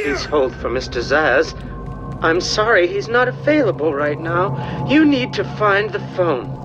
Please hold for Mr. Zaz. I'm sorry, he's not available right now. You need to find the phone.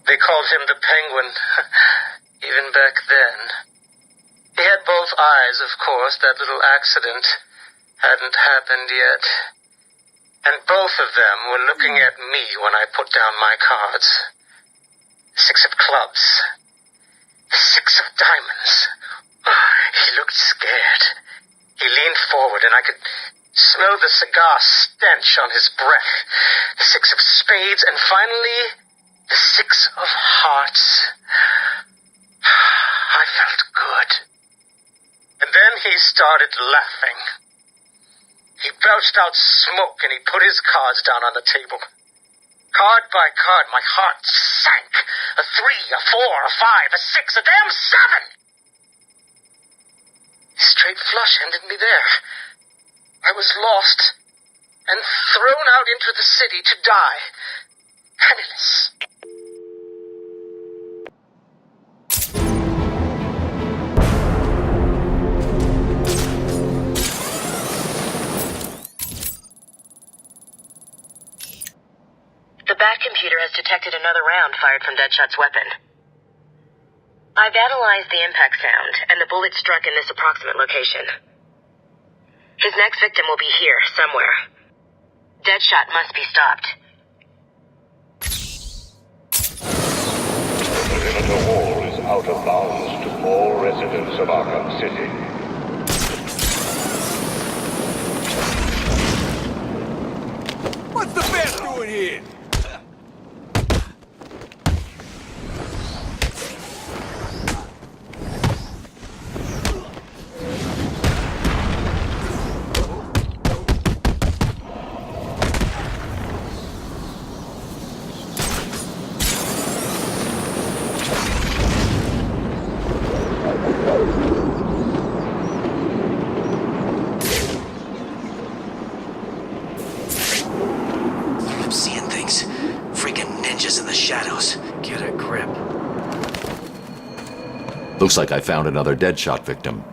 They called him the Penguin, even back then. He had both eyes, of course. That little accident hadn't happened yet. And both of them were looking at me when I put down my cards. 6 of clubs. 6 of diamonds. He looked scared. He leaned forward and I could smell the cigar stench on his breath. The 6 of spades and finally the 6 of hearts. I felt good. And then he started laughing. He belched out smoke and he put his cards down on the table. Card by card, my heart sank. A 3, a 4, a 5, a 6, a damn 7! Straight flush ended me there. I was lost and thrown out into the city to die. Penniless. The Bat computer has detected another round fired from Deadshot's weapon. I've analyzed the impact sound, and the bullet struck in this approximate location. His next victim will be here, somewhere. Deadshot must be stopped. The perimeter wall is out of bounds to all residents of Arkham City. What's the Bat doing here? Looks like I found another Deadshot victim.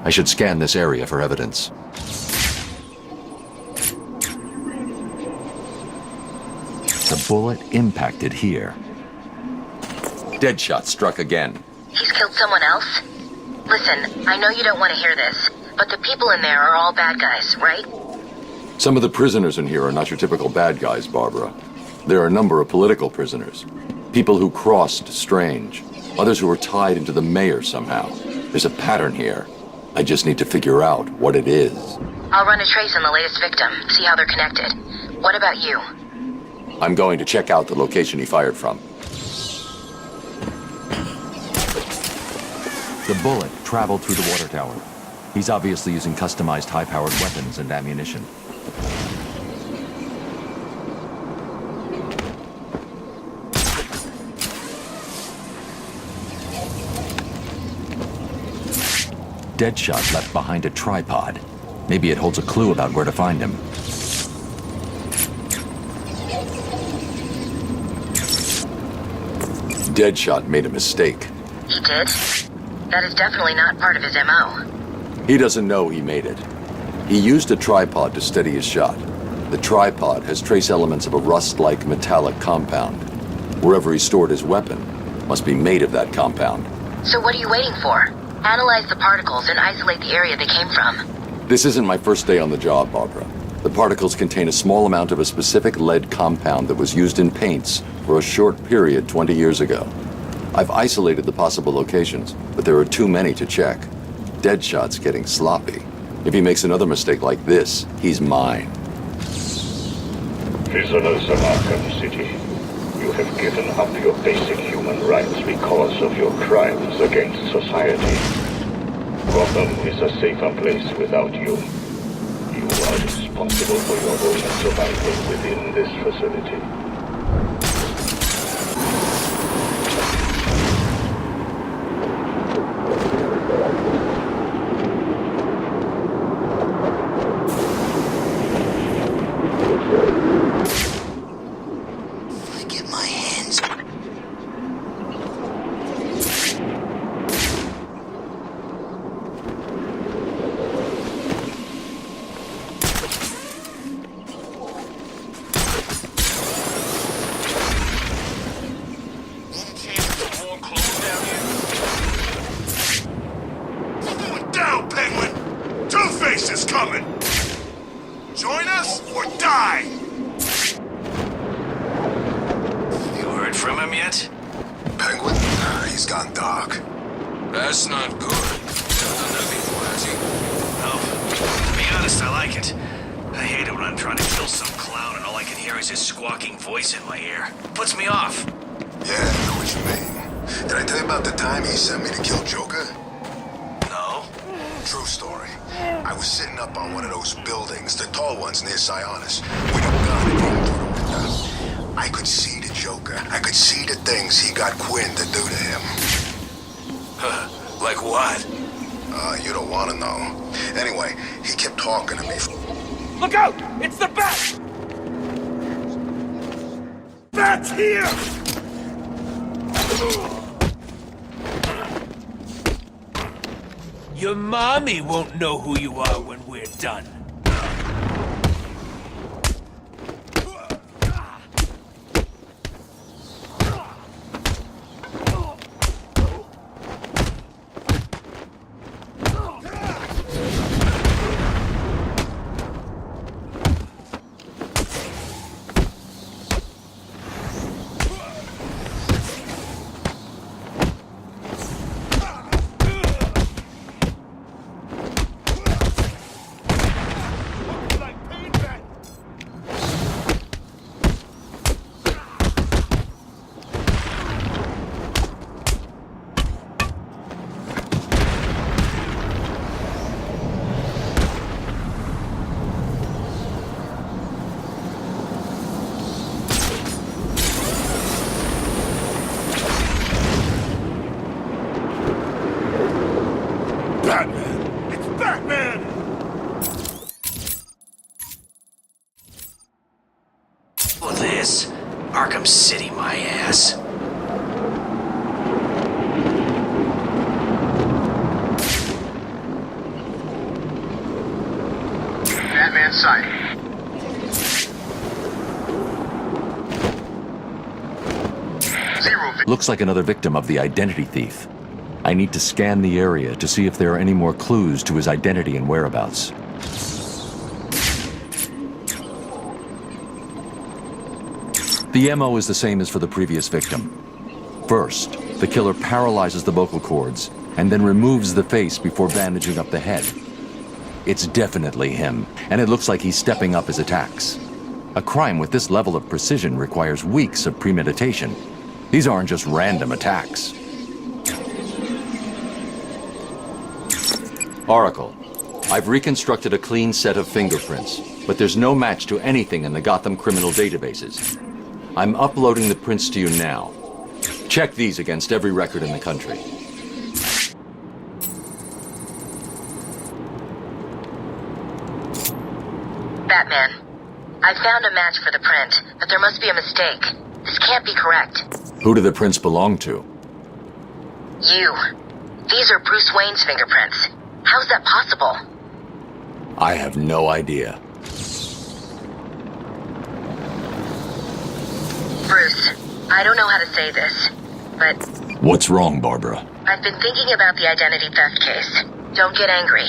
I should scan this area for evidence. The bullet impacted here. Deadshot struck again. He's killed someone else? Listen, I know you don't want to hear this, but the people in there are all bad guys, right? Some of the prisoners in here are not your typical bad guys, Barbara. There are a number of political prisoners. People who crossed Strange. Others who were tied into the mayor somehow. There's a pattern here. I just need to figure out what it is. I'll run a trace on the latest victim, see how they're connected. What about you? I'm going to check out the location he fired from. The bullet traveled through the water tower. He's obviously using customized high-powered weapons and ammunition. Deadshot left behind a tripod. Maybe it holds a clue about where to find him. Deadshot made a mistake. He did? That is definitely not part of his MO. He doesn't know he made it. He used a tripod to steady his shot. The tripod has trace elements of a rust-like metallic compound. Wherever he stored his weapon must be made of that compound. So what are you waiting for? Analyze the particles and isolate the area they came from. This isn't my first day on the job, Barbara. The particles contain a small amount of a specific lead compound that was used in paints for a short period 20 years ago. I've isolated the possible locations, but there are too many to check. Deadshot's getting sloppy. If he makes another mistake like this, he's mine. Prisoners of Arkham City, you have given up your basic human rights because of your crimes against society. Gotham is a safer place without you. You are responsible for your own survival within this facility. Get my hands. Down, Penguin! Two-Face is coming! Join us or die! You heard from him yet? Penguin? He's gone dark. That's not good. Never done that before, has he? No. To be honest, I like it. I hate it when I'm trying to kill some clown and all I can hear is his squawking voice in my ear. Puts me off. Yeah, I know what you mean. Did I tell you about the time he sent me to kill Joker? No? True story. I was sitting up on one of those buildings, the tall ones near Sionis, with a gun aimed through the window. I could see the Joker. I could see the things he got Quinn to do to him. Like what? You don't want to know. Anyway, he kept talking to me. Look out! It's the bat! Bat's here! Your mommy won't know who you are when we're done. Batman! It's Batman! Well, this? Arkham City, my ass. Batman sighting. Looks like another victim of the identity thief. I need to scan the area to see if there are any more clues to his identity and whereabouts. The MO is the same as for the previous victim. First, the killer paralyzes the vocal cords and then removes the face before bandaging up the head. It's definitely him, and it looks like he's stepping up his attacks. A crime with this level of precision requires weeks of premeditation. These aren't just random attacks. Oracle, I've reconstructed a clean set of fingerprints, but there's no match to anything in the Gotham criminal databases. I'm uploading the prints to you now. Check these against every record in the country. I found a match for the print, but there must be a mistake. This can't be correct. Who do the prints belong to? You. These are Bruce Wayne's fingerprints. How's that possible? I have no idea. Bruce, I don't know how to say this, but What's wrong, Barbara? I've been thinking about the identity theft case. Don't get angry.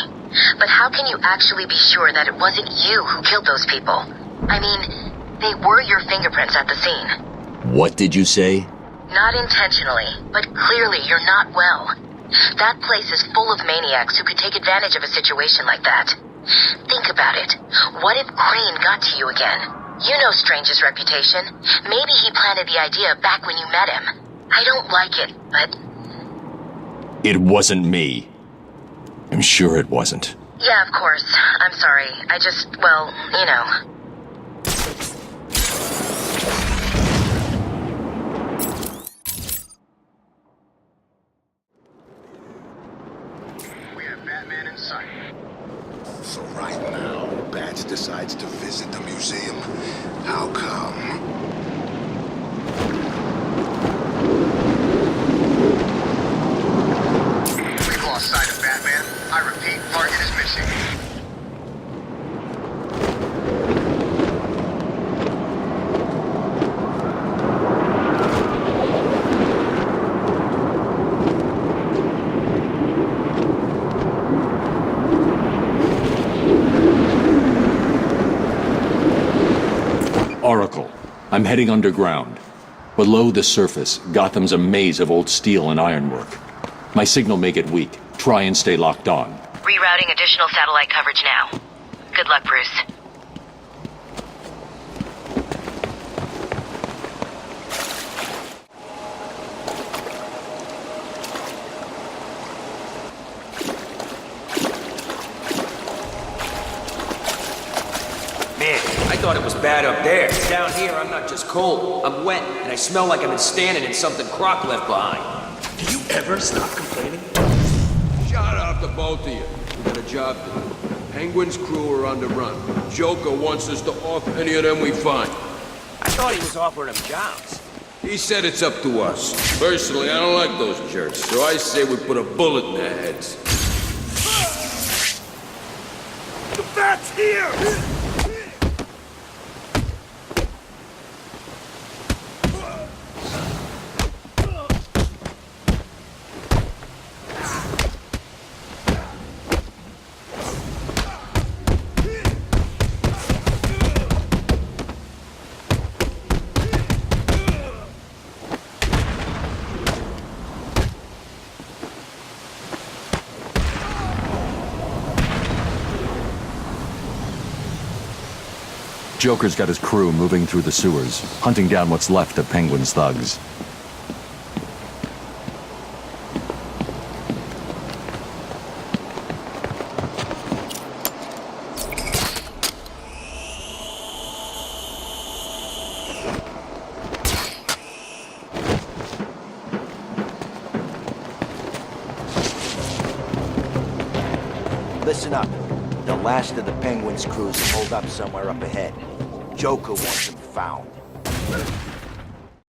But how can you actually be sure that it wasn't you who killed those people? I mean, they were your fingerprints at the scene. What did you say? Not intentionally, but clearly you're not well. That place is full of maniacs who could take advantage of a situation like that. Think about it. What if Crane got to you again? You know Strange's reputation. Maybe he planted the idea back when you met him. I don't like it, but... It wasn't me. I'm sure it wasn't. Yeah, of course. I'm sorry. I just, well, you know. We have Batman in sight. So right now, Bats decides to visit the museum. How come? We've lost sight of Batman. I repeat, target is missing. Oracle, I'm heading underground. Below the surface, Gotham's a maze of old steel and ironwork. My signal may get weak. Try and stay locked on. Rerouting additional satellite coverage now. Good luck, Bruce. Man, I thought it was bad up there. Down here, I'm not just cold. I'm wet, and I smell like I've been standing in something Croc left behind. Do you ever stop complaining? Shut up, the both of you. We got a job to do. Penguin's crew are on the run. Joker wants us to off any of them we find. I thought he was offering them jobs. He said it's up to us. Personally, I don't like those jerks, so I say we put a bullet in their heads. The bat's here! Joker's got his crew moving through the sewers, hunting down what's left of Penguin's thugs. Listen up. The last of the Penguin's crews are holed up somewhere up ahead. Joker wants them found.